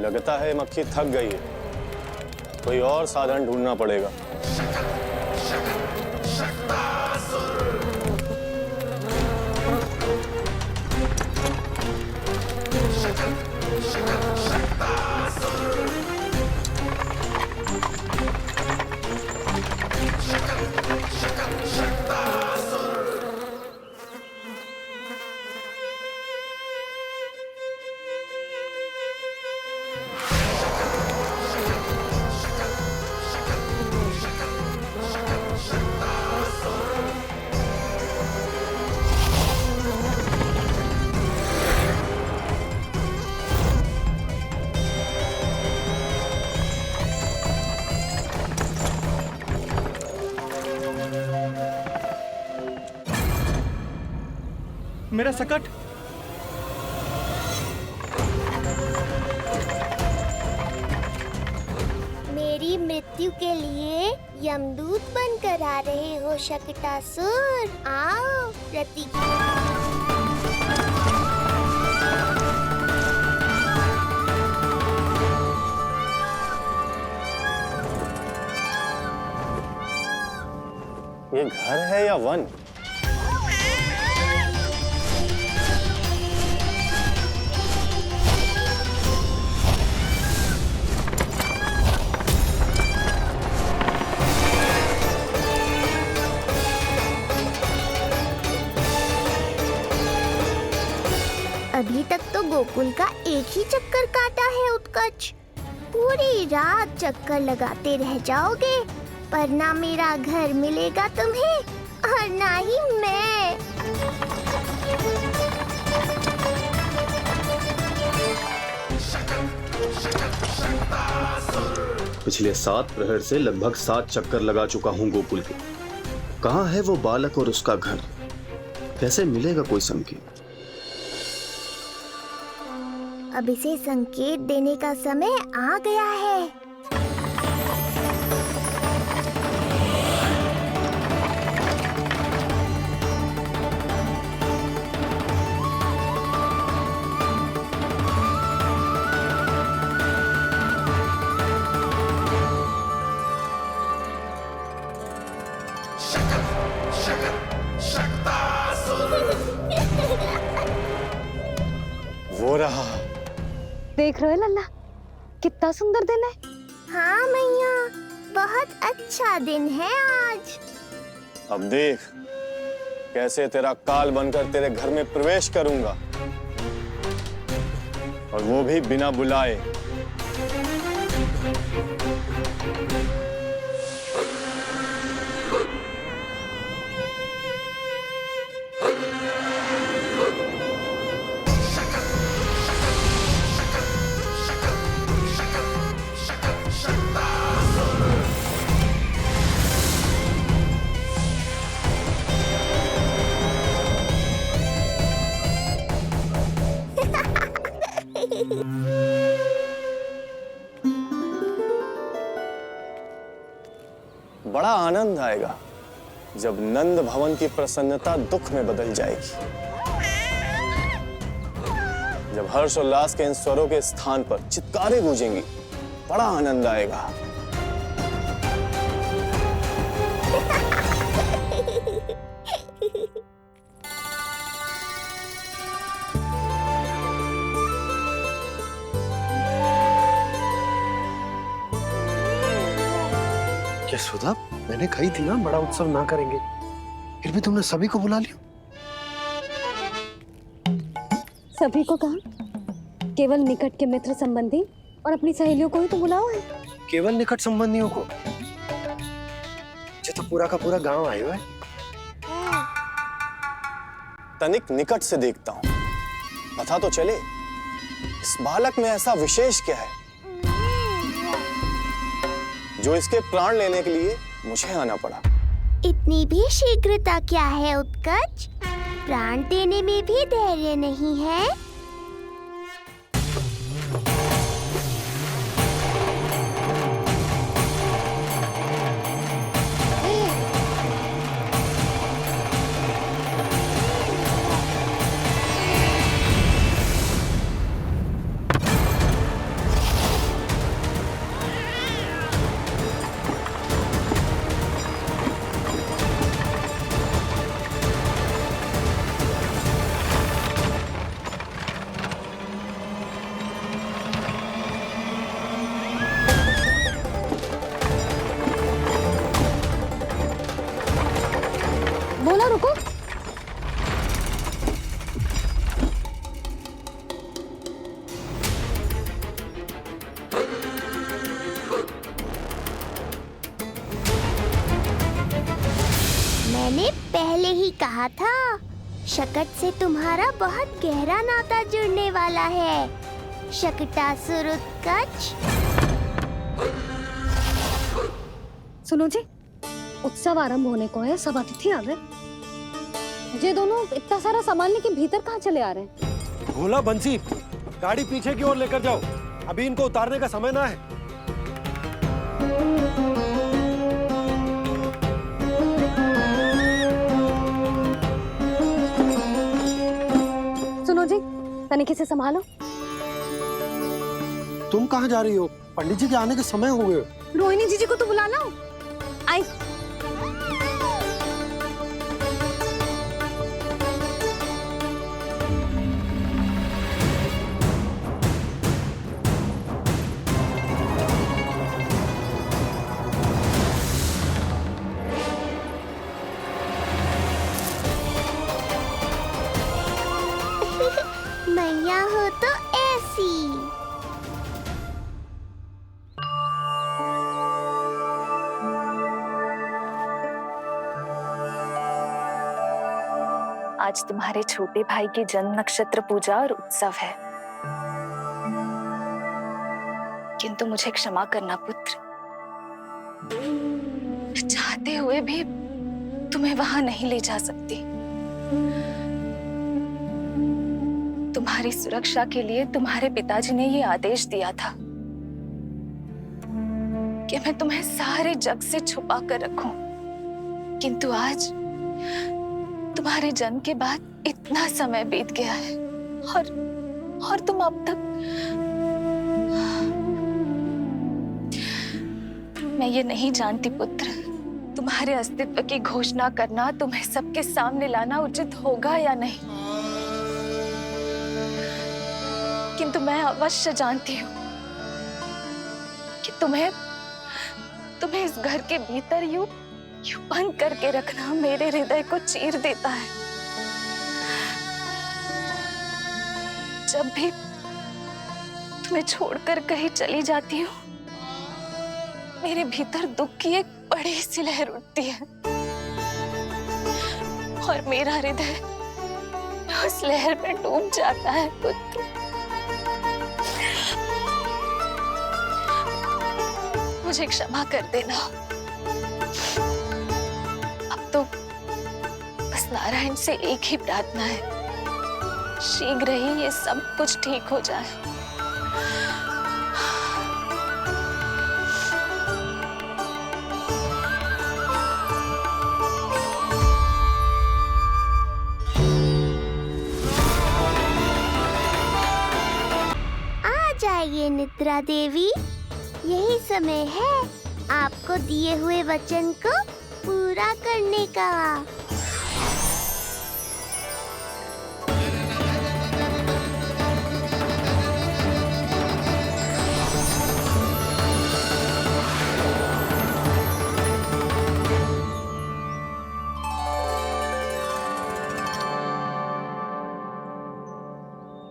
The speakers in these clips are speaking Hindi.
लगता है मक्खी थक गई है, कोई और साधन ढूंढना पड़ेगा। मेरा सकट। मेरी मृत्यु के लिए यमदूत बनकर आ रहे हो शकटासुर। आओ ये घर है या वन? अभी तक तो गोकुल का एक ही चक्कर काटा है उत्कच। पूरी रात चक्कर लगाते रह जाओगे, पर ना मेरा घर मिलेगा तुम्हें और ना ही मैं। पिछले 7 प्रहर से लगभग 7 चक्कर लगा चुका हूँ गोकुल के। कहाँ है वो बालक और उसका घर? कैसे मिलेगा कोई संकेत? अब इसे संकेत देने का समय आ गया है। वो रहा। देख रहे हो लल्ला, कितना सुंदर दिन है। हाँ मैया, बहुत अच्छा दिन है आज। अब देख कैसे तेरा काल बनकर तेरे घर में प्रवेश करूंगा, और वो भी बिना बुलाए। बड़ा आनंद आएगा जब नंद भवन की प्रसन्नता दुख में बदल जाएगी, जब हर्षोल्लास के इन स्वरों के स्थान पर चित्कारें गूंजेंगी। बड़ा आनंद आएगा। यशोदा, मैंने कही थी ना बड़ा उत्सव ना करेंगे, फिर भी तुमने सभी को बुला लिया। सभी को कहा? केवल निकट के मित्र संबंधी और अपनी सहेलियों को ही तो बुलाओ है। केवल निकट संबंधियों को? ये तो पूरा का पूरा गांव आया है। तनिक निकट से देखता हूं, पता तो चले इस बालक में ऐसा विशेष क्या है जो इसके प्राण लेने के लिए मुझे आना पड़ा। इतनी भी शीघ्रता क्या है उत्कच? प्राण देने में भी धैर्य नहीं है। पहले ही कहा था, शकट से तुम्हारा बहुत गहरा नाता जुड़ने वाला है। शकटासुर उत्कच। सुनो जी, उत्सव आरंभ होने को है, सब अतिथि आ गए। ये दोनों इतना सारा सामान लेके भीतर कहाँ चले आ रहे हैं? भोला बंसी, गाड़ी पीछे की ओर लेकर जाओ, अभी इनको उतारने का समय ना है। सुनो जी, तनिके से संभालो। तुम कहाँ जा रही हो? पंडित जी के आने के समय हो गए। रोहिणी जीजी को तो बुला लो। आई। मैया हो तो ऐसी। आज तुम्हारे छोटे भाई की जन्म नक्षत्र पूजा और उत्सव है, किंतु मुझे क्षमा करना पुत्र, चाहते हुए भी तुम्हें वहां नहीं ले जा सकती। तुम्हारी सुरक्षा के लिए तुम्हारे पिताजी ने ये आदेश दिया था कि मैं तुम्हें सारे जग से छुपा कर रखूं, किंतु आज तुम्हारे जन्म के बाद इतना समय बीत गया है और तुम अब तक। मैं ये नहीं जानती पुत्र, तुम्हारे अस्तित्व की घोषणा करना, तुम्हें सबके सामने लाना उचित होगा या नहीं, किंतु मैं अवश्य जानती हूँ कि तुम्हें इस घर के भीतर यूं बंद करके रखना मेरे हृदय को चीर देता है। जब भी तुम्हें छोड़कर कहीं चली जाती हूँ, मेरे भीतर दुख की एक बड़ी सी लहर उठती है और मेरा हृदय उस लहर में डूब जाता है पुत्र। मुझे क्षमा कर देना। अब तो बस नारायण से एक ही प्रार्थना है, शीघ्र ही ये सब कुछ ठीक हो जाए। आ जाइए निद्रा देवी, यही समय है आपको दिए हुए वचन को पूरा करने का।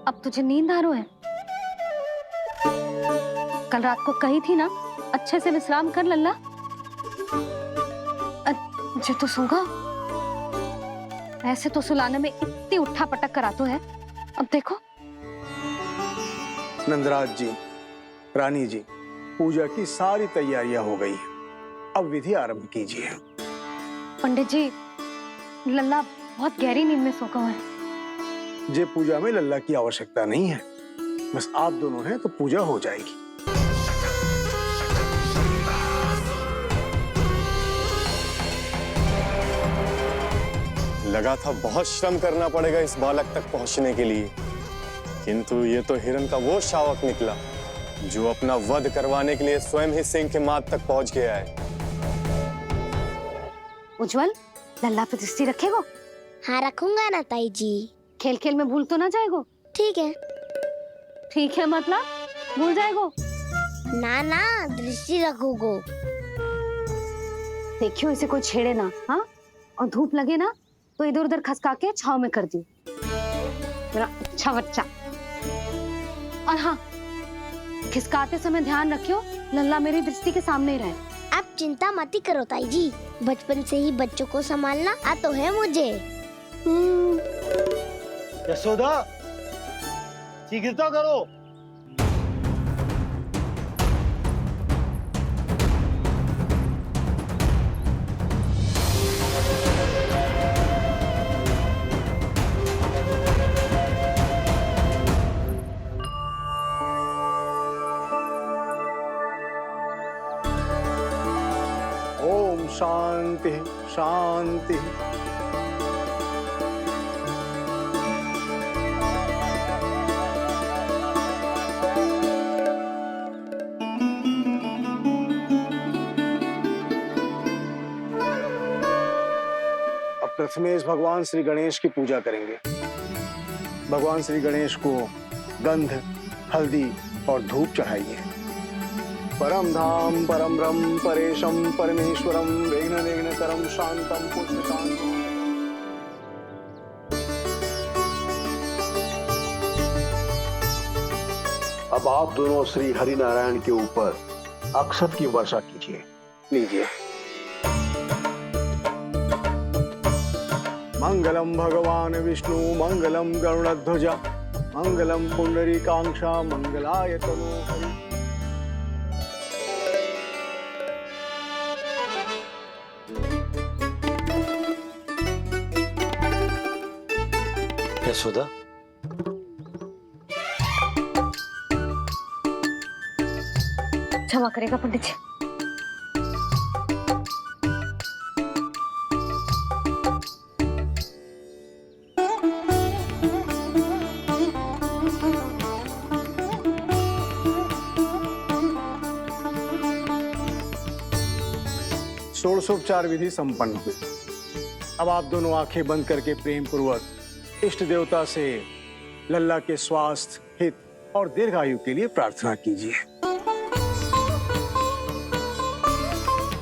अब तुझे नींद आ रहा है? कल रात को कही थी ना, अच्छे से विश्राम कर लल्ला। जो तो सोगा, ऐसे तो सुलाने में इतनी उठा पटक करा तो है। अब देखो। नंदराज जी, रानी जी, पूजा की सारी तैयारियां हो गई हैं, अब विधि आरंभ कीजिए। पंडित जी, लल्ला बहुत गहरी नींद में सोगा है। जे पूजा में लल्ला की आवश्यकता नहीं है, बस आप दोनों हैं तो पूजा हो जाएगी। लगा था बहुत श्रम करना पड़ेगा इस बालक तक पहुंचने के लिए, किंतु ये तो हिरण का वो शावक निकला जो अपना वध करवाने के लिए स्वयं ही सिंह के माथ तक पहुंच गया है। उज्जवल, लल्ला पे दृष्टि रखेगो? हाँ रखूंगा ना ताई जी। खेल खेल में भूल तो ना जाएगो? ठीक है। ठीक है मतलब भूल जाएगो? ना ना, दृष्टि रखोगो। देखियो इसे कोई छेड़े ना, हाँ? और धूप लगे ना तो इधर उधर खसका के छाव में कर दी, मेरा अच्छा बच्चा। और हाँ, खिसकाते समय ध्यान रखियो लल्ला मेरी दृष्टि के सामने ही रहे। आप चिंता मत ही करो ताई जी, बचपन से ही बच्चों को संभालना आता है मुझे। यशोदा, शीघ्रता करो। ओम शांति शांति। अब प्रथमेश भगवान श्री गणेश की पूजा करेंगे। भगवान श्री गणेश को गंध, हल्दी और धूप चढ़ाइए। परम धाम परम ब्रह्म परेशम परमेश्वरम विघ्न निघ्नकरम शांतम पुष्टकांतम। अब आप दोनों श्री हरि नारायण के ऊपर अक्षत की वर्षा कीजिए। लीजिए। मंगलम भगवान विष्णु मंगलम गरुड़ध्वजा मंगलम पुंडरीकाक्षा मंगलाय तनोहरि। यशोदा, क्षमा करेगा पंडित जी। षोडशोपचार विधि संपन्न हुई। अब आप दोनों आंखें बंद करके प्रेम पूर्वक इष्ट देवता से लल्ला के स्वास्थ्य, हित और दीर्घायु के लिए प्रार्थना कीजिए।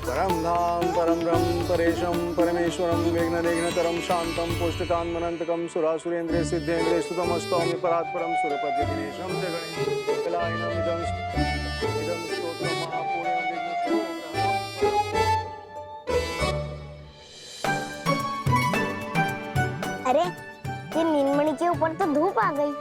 परम धाम परम ब्रह्म परेशम परमेश्वरम विघ्न निघ्नकरम शांतम पुष्टकांतमनंतकम सुरासुरेंद्र सिद्धेंद्र स्तुतम स्तौम्य परात्परम सुरपति दिनेशम जगणेश कलायनम इदं स्तोत्रम महापुण्यम विघ्न। अरे ये नीलमणि के ऊपर तो धूप आ गई।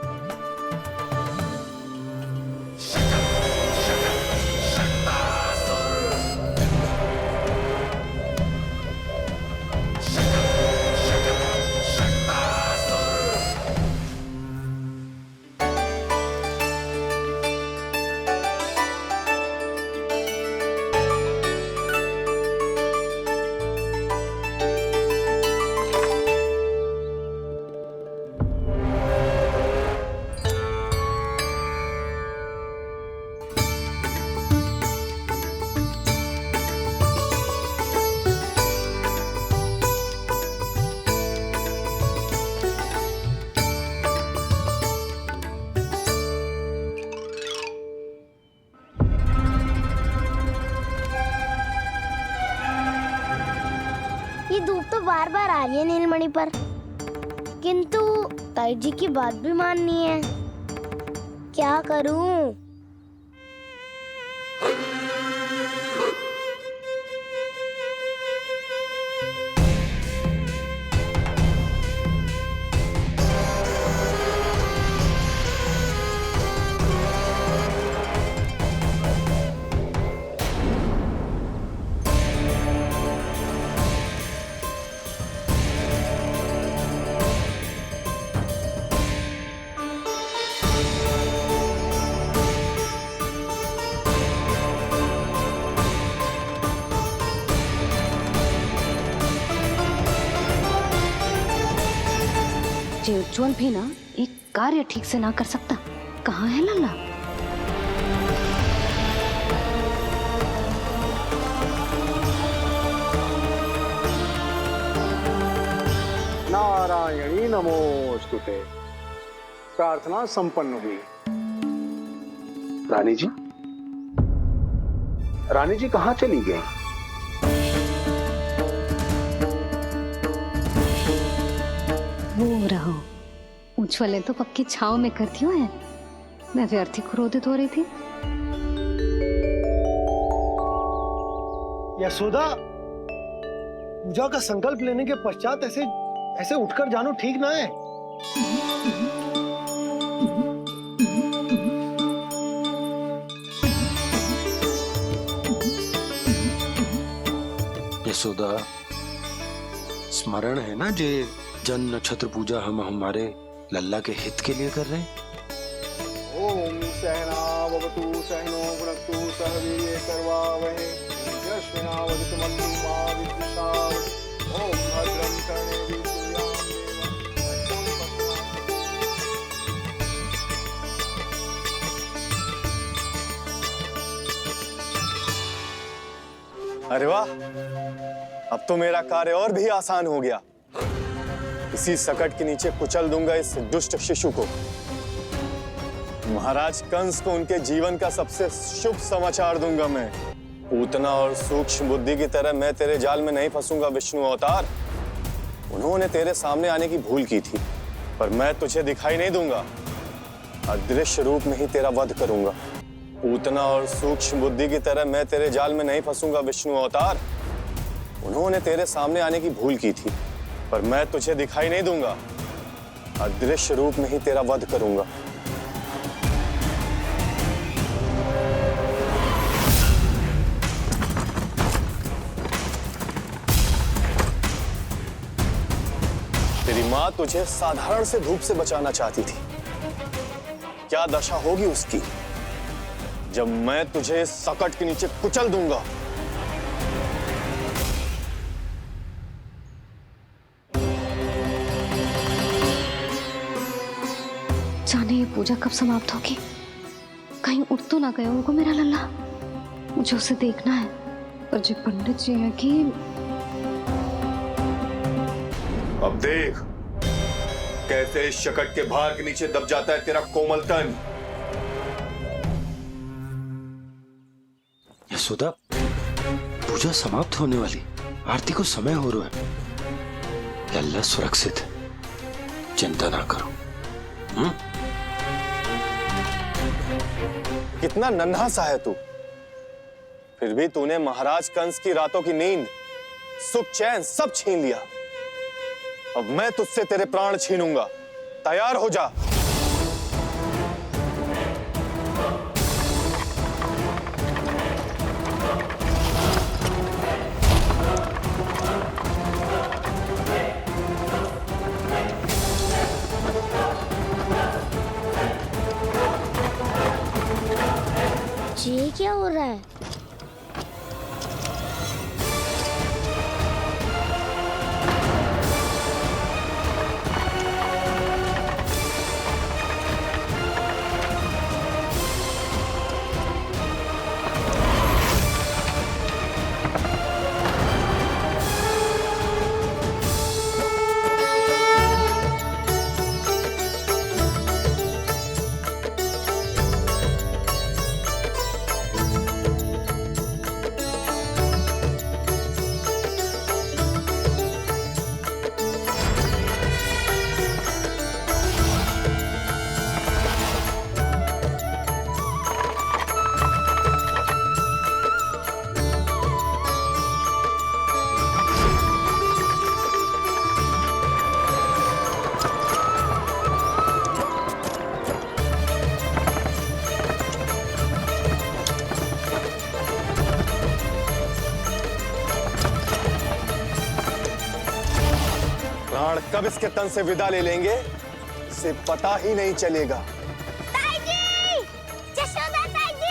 ये धूप तो बार बार आ रही है नीलमणि पर, किंतु ताई जी की बात भी माननी है। क्या करूं? जे उज्जवल भी ना एक कार्य ठीक से ना कर सकता। कहाँ है लल्ला? नारायणी नमोस्तुते। प्रार्थना संपन्न हुई। रानी जी, रानी जी कहाँ चली गई? वो रहो, उज्जवल तो पक्की छाव में करती है। मैं व्यर्थ ही क्रोधित हो रही थी। यशोदा, पूजा का संकल्प लेने के पश्चात ऐसे ऐसे उठकर जानो ठीक ना है। यशोदा, स्मरण है ना जे जन नक्षत्र पूजा हम हमारे लल्ला के हित के लिए कर रहे हैं। ओम सहनावतु सहनो भुनक्तु सह वीर्यं करवावहै यस्मिनावदितमस्तु मा विद्विषावहै। ओम भद्रं कर्णेभिः सूर्यां देवं। अरे वाह, अब तो मेरा कार्य और भी आसान हो गया। इसी सकट के नीचे कुचल दूंगा इस दुष्ट शिशु को। महाराज कंस को उनके जीवन का सबसे शुभ समाचार दूंगा मैं। पूतना और सूक्ष्म बुद्धि की तरह मैं तेरे जाल में नहीं फंसूंगा विष्णु अवतार। उन्होंने तेरे सामने आने की भूल की थी, पर मैं तुझे दिखाई नहीं दूंगा। अदृश्य रूप में ही तेरा वध करूंगा। पूतना और सूक्ष्म बुद्धि की तरह मैं तेरे जाल में नहीं फंसूंगा विष्णु अवतार। उन्होंने तेरे सामने आने की भूल की थी, पर मैं तुझे दिखाई नहीं दूंगा। अदृश्य रूप में ही तेरा वध करूंगा। तेरी मां तुझे साधारण से धूप से बचाना चाहती थी। क्या दशा होगी उसकी जब मैं तुझे सकट के नीचे कुचल दूंगा। जाने ये पूजा कब समाप्त होगी। कहीं उठ तो ना गया होगा मेरा लल्ला। मुझे उसे देखना है। पर जी पंडित जी है कि अब देख कैसे इस शकट के भार के नीचे दब जाता है तेरा कोमल तन। यशोदा, पूजा समाप्त होने वाली, आरती को समय हो रहा है। लल्ला सुरक्षित है, चिंता ना करो। कितना नन्हा सा है तू, फिर भी तूने महाराज कंस की रातों की नींद, सुख चैन सब छीन लिया। अब मैं तुझसे तेरे प्राण छीनूंगा। तैयार हो जा। ये क्या हो रहा है? प्राण कब इसके तन से विदा ले लेंगे इसे पता ही नहीं चलेगा। ताई जी! यशोदा ताई जी!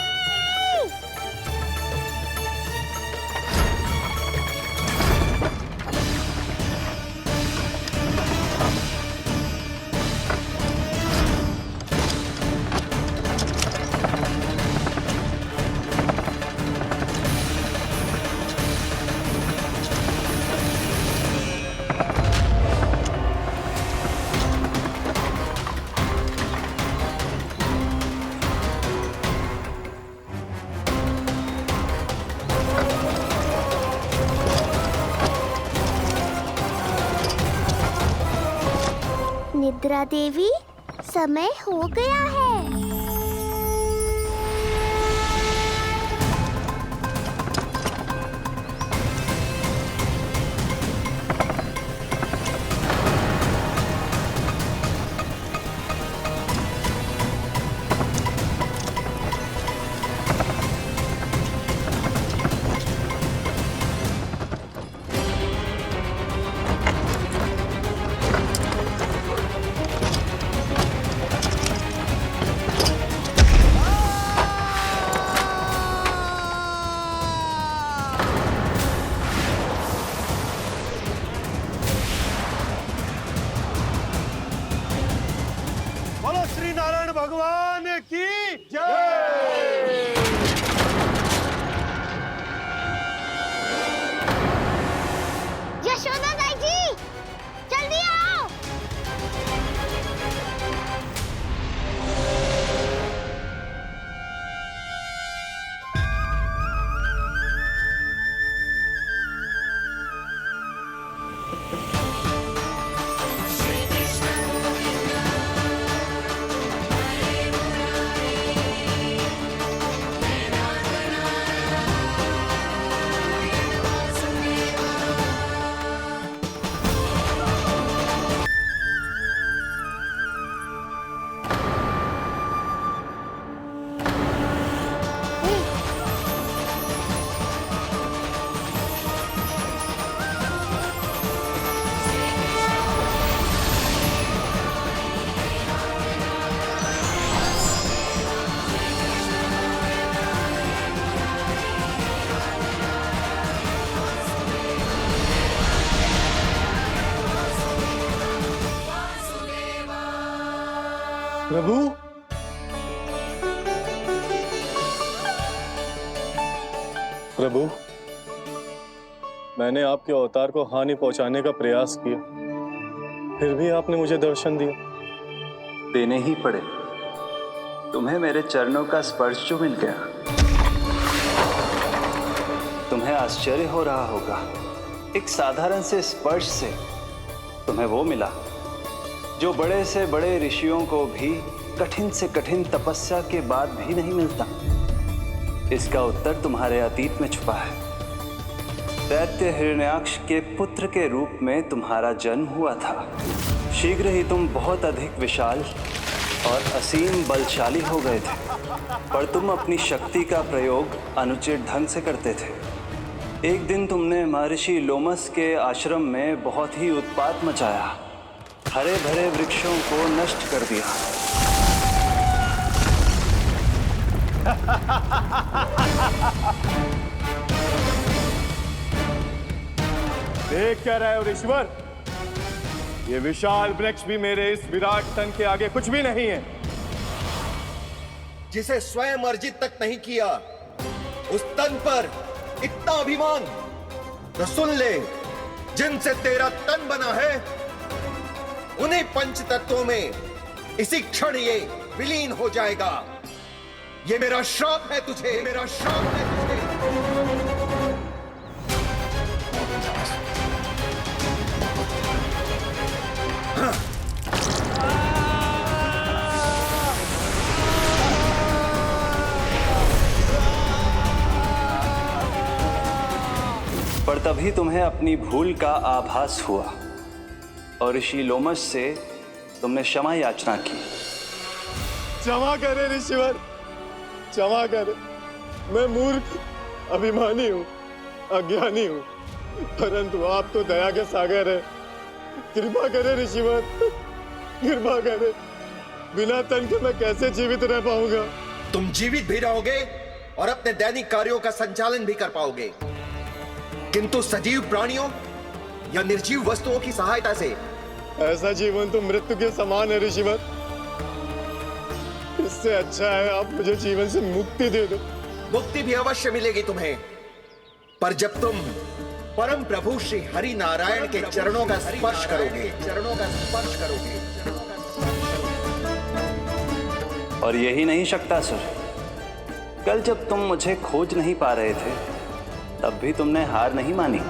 निद्रा देवी, समय हो गया है। भगवान की जय। यशोदा दाई जी, जल्दी आओ। प्रभु, प्रभु, मैंने आपके अवतार को हानि पहुंचाने का प्रयास किया, फिर भी आपने मुझे दर्शन दिया। देने ही पड़े। तुम्हें मेरे चरणों का स्पर्श जो मिल गया, तुम्हें आश्चर्य हो रहा होगा। एक साधारण से स्पर्श से तुम्हें वो मिला जो बड़े से बड़े ऋषियों को भी कठिन से कठिन तपस्या के बाद भी नहीं मिलता। इसका उत्तर तुम्हारे अतीत में छुपा है। दैत्य हिरण्याक्ष के पुत्र के रूप में तुम्हारा जन्म हुआ था। शीघ्र ही तुम बहुत अधिक विशाल और असीम बलशाली हो गए थे, पर तुम अपनी शक्ति का प्रयोग अनुचित ढंग से करते थे। एक दिन तुमने महर्षि लोमस के आश्रम में बहुत ही उत्पात मचाया, हरे भरे वृक्षों को नष्ट कर दिया। देख क्या रहे हो ऋषिवर? ये विशाल वृक्ष भी मेरे इस विराट तन के आगे कुछ भी नहीं है। जिसे स्वयं अर्जित तक नहीं किया, उस तन पर इतना अभिमान, तो सुन ले, जिनसे तेरा तन बना है उन्हीं पंच तत्वों में इसी क्षण ये विलीन हो जाएगा। ये मेरा श्राप है तुझे, मेरा श्राप है तुझे। पर तभी तुम्हें अपनी भूल का आभास हुआ और ऋषि लोमस से तुमने क्षमा याचना की। क्षमा करे ऋषिवर, क्षमा करे। मैं मूर्ख, अभिमानी हूँ, अज्ञानी हूँ, परंतु आप तो दया के सागर है। कृपा करे ऋषिवर, कृपा करे। बिना तन के मैं कैसे जीवित रह पाऊंगा? तुम जीवित भी रहोगे और अपने दैनिक कार्यों का संचालन भी कर पाओगे, किंतु सजीव प्राणियों या निर्जीव वस्तुओं की सहायता से ऐसा जीवन तो मृत्यु के समान है ऋषिवर। इससे अच्छा है आप मुझे जीवन से मुक्ति दे दो। मुक्ति भी अवश्य मिलेगी तुम्हें, पर जब तुम परम प्रभु श्री हरि नारायण के चरणों का स्पर्श करोगे, चरणों का स्पर्श करोगे। और यही नहीं शक्तासुर, कल जब तुम मुझे खोज नहीं पा रहे थे, तब भी तुमने हार नहीं मानी।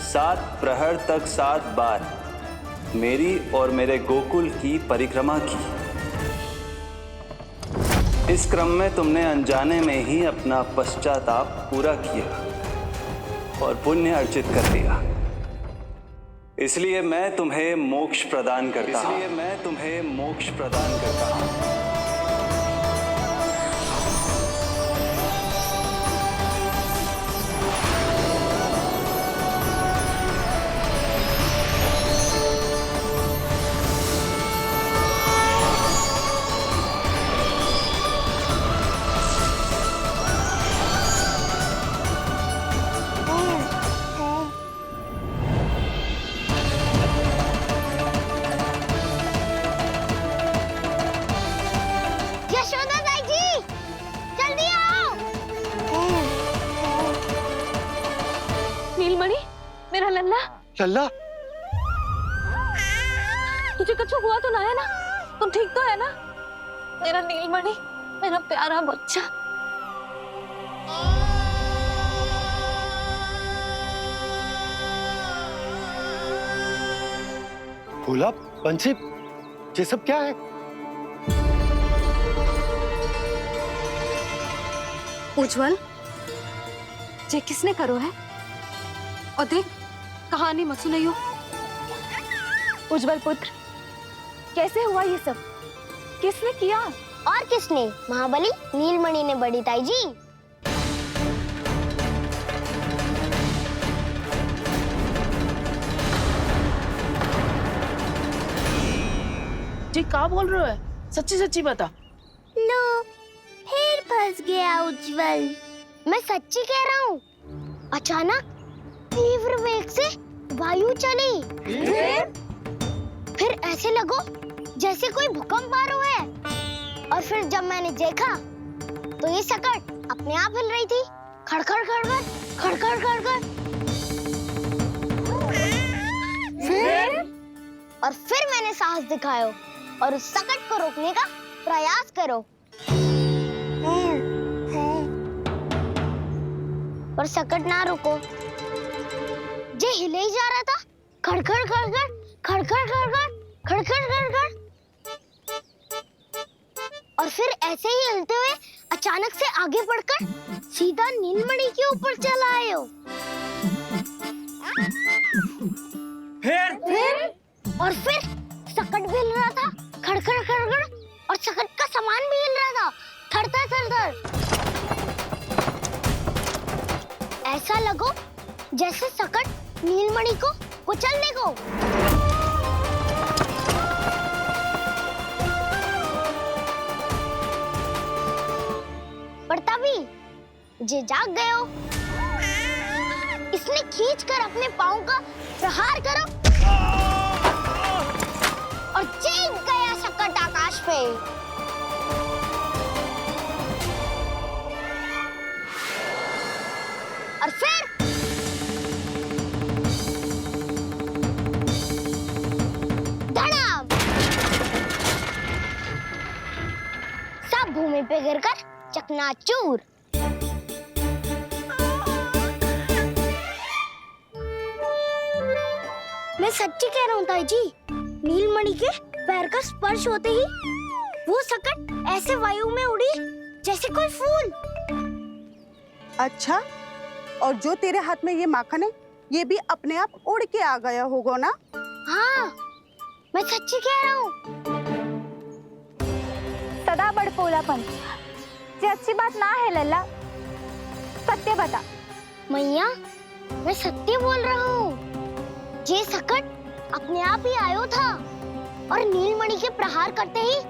7 प्रहर तक 7 बार मेरी और मेरे गोकुल की परिक्रमा की। इस क्रम में तुमने अनजाने में ही अपना पश्चाताप पूरा किया और पुण्य अर्जित कर लिया। इसलिए मैं तुम्हें मोक्ष प्रदान करता हूं। इसलिए मैं तुम्हें मोक्ष प्रदान करता हूं। मेरा लल्ला, लल्ला, तुझे कुछ हुआ तो ना है ना? तुम ठीक तो है ना? मेरा नीलमणि, मेरा प्यारा बच्चा। भोला, बंसी, ये सब क्या है? उज्जवल, ये किसने करो है? और देख, कहानी मत सुनाइयो। उज्जवल पुत्र, कैसे हुआ ये सब? किसने किया? और किसने? महाबली नीलमणि ने, बड़ी ताई जी। जी क्या बोल रहे हो? सच्ची सच्ची बता। लो, फिर फंस गया उज्जवल। मैं सच्ची कह रहा हूँ। अचानक तीव्र वेग से वायु चली। फिर ऐसे लगो जैसे कोई भूकंप आ रहा है। और फिर जब मैंने देखा तो ये सकट अपने आप हिल रही थी। खड़खड़ खड़खड़ खड़खड़ खड़खड़। फिर मैंने साहस दिखाया और उस सकट को रोकने का प्रयास करो। पर सकट ना रुको, जे हिले ही जा रहा था। खड़खड़ खड़खड़ खड़खड़ खड़खड़ खड़खड़ खड़खड़। और फिर ऐसे ही हिलते हुए अचानक से आगे बढ़कर सीधा नीलमणि के ऊपर चला आए हो। और फिर सकट भी हिल रहा था। खड़खड़ खड़खड़। और सकट का सामान भी हिल रहा था। थरथर थरथर। ऐसा लगो जैसे सकट नीलमणि को कुचलने को। पर तभी जे जाग गए हो। इसने खींचकर अपने पाँव का प्रहार करो और चीख गया सकट आकाश पे। और फिर धड़ाम, सब भूमि पे गिरकर चकनाचूर। मैं सच्ची कह रहा हूँ ताई जी। नीलमणि के पैर का स्पर्श होते ही वो सकट ऐसे वायु में उड़ी जैसे कोई फूल। अच्छा, और जो तेरे हाथ में ये माखन है, ये भी अपने आप उड़ के आ गया होगा ना? हाँ, मैं सच्ची कह रहा हूँ। सदा बड़पोलापन, ये अच्छी बात ना है लल्ला। सत्य बता। मैया, मैं सत्य बोल रहा हूँ। ये सकट अपने आप ही आयो था और नीलमणि के प्रहार करते ही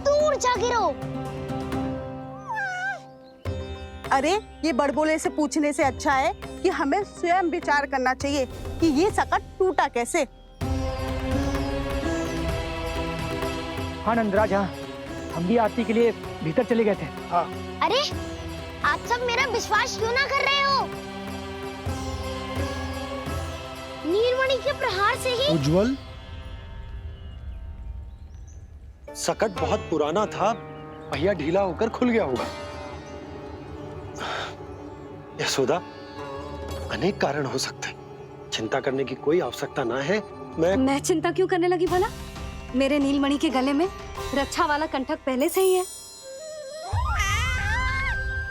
दूर जा गिरो। अरे, ये बड़बोले से पूछने से अच्छा है कि हमें स्वयं विचार करना चाहिए कि ये सकट टूटा कैसे। हाँ नंदराज, हाँ, हम भी आरती के लिए भीतर चले गए थे। हाँ। अरे, आप सब मेरा विश्वास क्यों ना कर रहे हो? नीलमणि के प्रहार से ही। उज्जवल, सकट बहुत पुराना था, पहिया ढीला होकर खुल गया होगा। यशोदा, अनेक कारण हो सकते हैं, चिंता करने की कोई आवश्यकता ना है। मैं चिंता क्यों करने लगी भला? मेरे नीलमणि के गले में रक्षा वाला कंठक पहले से ही है।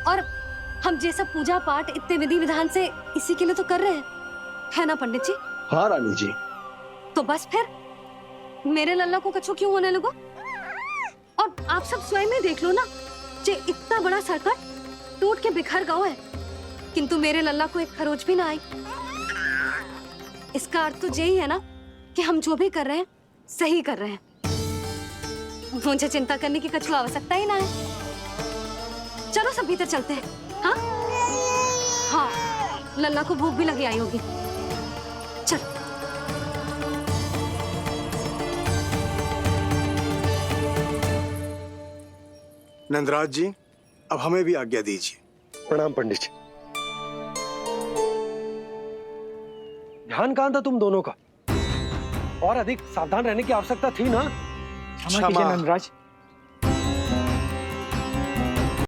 और हम ये सब पूजा पाठ इतने विधि विधान से इसी के लिए तो कर रहे हैं, है ना पंडित जी? हाँ रानी जी। तो बस फिर मेरे लल्ला को कछु क्यों होने लगो? और आप सब स्वयं ही देख लो ना, जे इतना बड़ा सकट टूट के बिखर गया है, किंतु मेरे लल्ला को एक खरोच भी ना आई। इसका अर्थ तो यही है ना कि हम जो भी कर रहे हैं सही कर रहे हैं। मुझे चिंता करने की कछु आवश्यकता ही ना है। चलो सब भीतर चलते हैं। हाँ हाँ, लल्ला को भूख भी लगी आई होगी। चल। नंदराज जी, अब हमें भी आज्ञा दीजिए। प्रणाम पंडित जी। ध्यान कहाँ था तुम दोनों का? और अधिक सावधान रहने की आवश्यकता थी ना? क्षमा कीजिए नंदराज,